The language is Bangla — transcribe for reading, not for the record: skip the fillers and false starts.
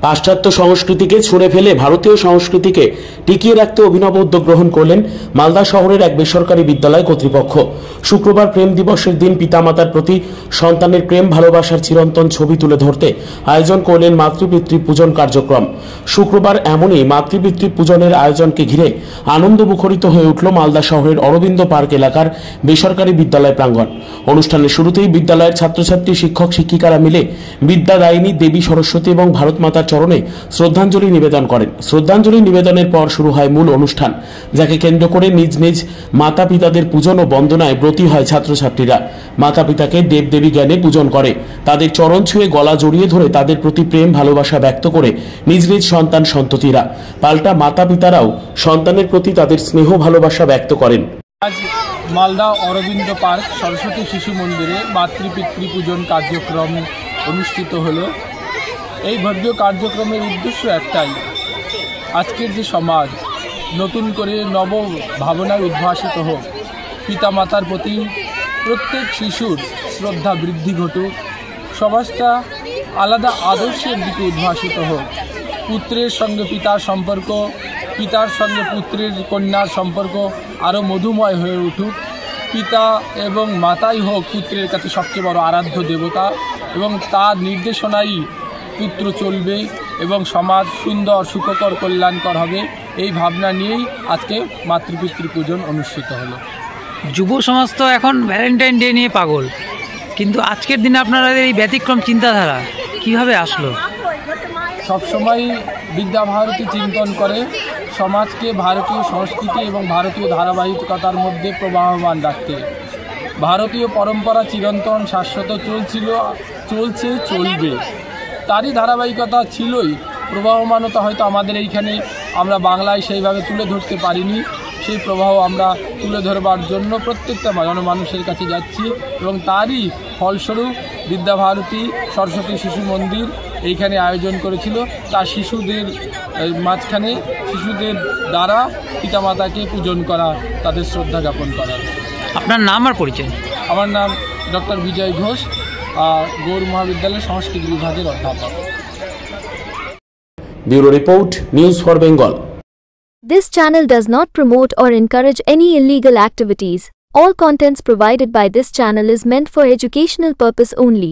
পাশ্চাত্য সংস্কৃতিকে ছুঁড়ে ফেলে ভারতীয় সংস্কৃতিকে টিকিয়ে রাখতে অভিনব উদ্যোগ গ্রহণ করলেন মালদা শহরের এক বেসরকারি বিদ্যালয় কর্তৃপক্ষ। শুক্রবার প্রেম দিবসের দিন পিতামাতার প্রতি সন্তানের প্রেম ভালোবাসার চিরন্তন ছবি তুলে ধরতে আয়োজন করলেন মাতৃপিতৃ পূজন কার্যক্রম। শুক্রবার এমনই মাতৃপিতৃ পূজনের আয়োজনকে ঘিরে আনন্দ মুখরিত হয়ে উঠল মালদা শহরের অরবিন্দ পার্ক এলাকার বেসরকারি বিদ্যালয় প্রাঙ্গণ। অনুষ্ঠানের শুরুতেই বিদ্যালয়ের ছাত্রছাত্রী, শিক্ষক শিক্ষিকারা মিলে বিদ্যাদায়িনী দেবী সরস্বতী এবং ভারত মাতার চরণে শ্রদ্ধাঞ্জলি নিবেদন করেন। শ্রদ্ধাঞ্জলি নিবেদনের পর শুরু হয় মূল অনুষ্ঠান, যাকে কেন্দ্র করে নিজ নিজ মাতা পিতাদের পূজন ও বন্দনায় ব্রতী হয় ছাত্রছাত্রীরা। মাতা পিতাকে দেবদেবী জ্ঞানে পূজন করে, তাদের চরণ ছুঁয়ে গলা জড়িয়ে ধরে তাদের প্রতি প্রেম ভালোবাসা ব্যক্ত করে নিজ নিজ সন্তান সন্ততিরা পাল্টা মাতা পিতারাও সন্তানের প্রতি তাদের স্নেহ ভালোবাসা ব্যক্ত করেন। আজ মালদা অরবিন্দ পার্ক সরস্বতী শিশু মন্দিরে মাতৃপিতৃ পূজন কার্যক্রম অনুষ্ঠিত হলো। এই ভব্য কার্যক্রমের উদ্দেশ্য একটাই, আজকের যে সমাজ নতুন করে নব ভাবনায় উদ্ভাসিত হোক, পিতামাতার প্রতি প্রত্যেক শিশুর শ্রদ্ধা বৃদ্ধি ঘটুক, সমাজটা আলাদা আদর্শের দিকে উদ্ভাসিত হোক, পুত্রের সঙ্গে পিতার সম্পর্ক, পিতার সঙ্গে পুত্রের কন্যার সম্পর্ক আরও মধুময় হয়ে উঠুক, পিতা এবং মাতাই হোক পুত্রের কাছে সবচেয়ে বড় আরাধ্য দেবতা এবং তার নির্দেশনাই পুত্র চলবে এবং সমাজ সুন্দর সুখকর কল্যাণকর হবে। এই ভাবনা নিয়েই আজকে মাতৃপিতৃ পূজন অনুষ্ঠিত হলো। যুব সমাজ তো এখন ভ্যালেন্টাইন ডে নিয়ে পাগল, কিন্তু আজকের দিনে আপনারা এই ব্যতিক্রম চিন্তাধারা কিভাবে আসলো? সবসময় বিদ্যাভারতী চিন্তন করে সমাজকে ভারতীয় সংস্কৃতি এবং ভারতীয় ধারাবাহিকতার মধ্যে প্রবাহমান রাখতে। ভারতীয় পরম্পরা চিরন্তন শাশ্বত চলছে, চলবে, তারই ধারাবাহিকতা ছিলই। প্রবাহমানতা হয়তো আমাদের এইখানে আমরা বাংলায় সেইভাবে তুলে ধরতে পারিনি, সেই প্রবাহ আমরা তুলে ধরবার জন্য প্রত্যেকটা জনমানুষের কাছে যাচ্ছি এবং তারই ফলস্বরূপ বিদ্যাভারতী সরস্বতী শিশু মন্দির এইখানে আয়োজন করেছিল। তার শিশুদের মাঝখানে শিশুদের দ্বারা পিতামাতাকে পূজন করা, তাদের শ্রদ্ধা জ্ঞাপন করা। আপনার নাম আর পরিচয়? আমার নাম ডক্টর বিজয় ঘোষ, গৌড় মহাবিদ্যালয়ের সংস্কৃত বিভাগের অধ্যাপক। Bureau report, news for Bengal. This channel does not promote or encourage any illegal activities. All contents provided by this channel is meant for educational purpose only.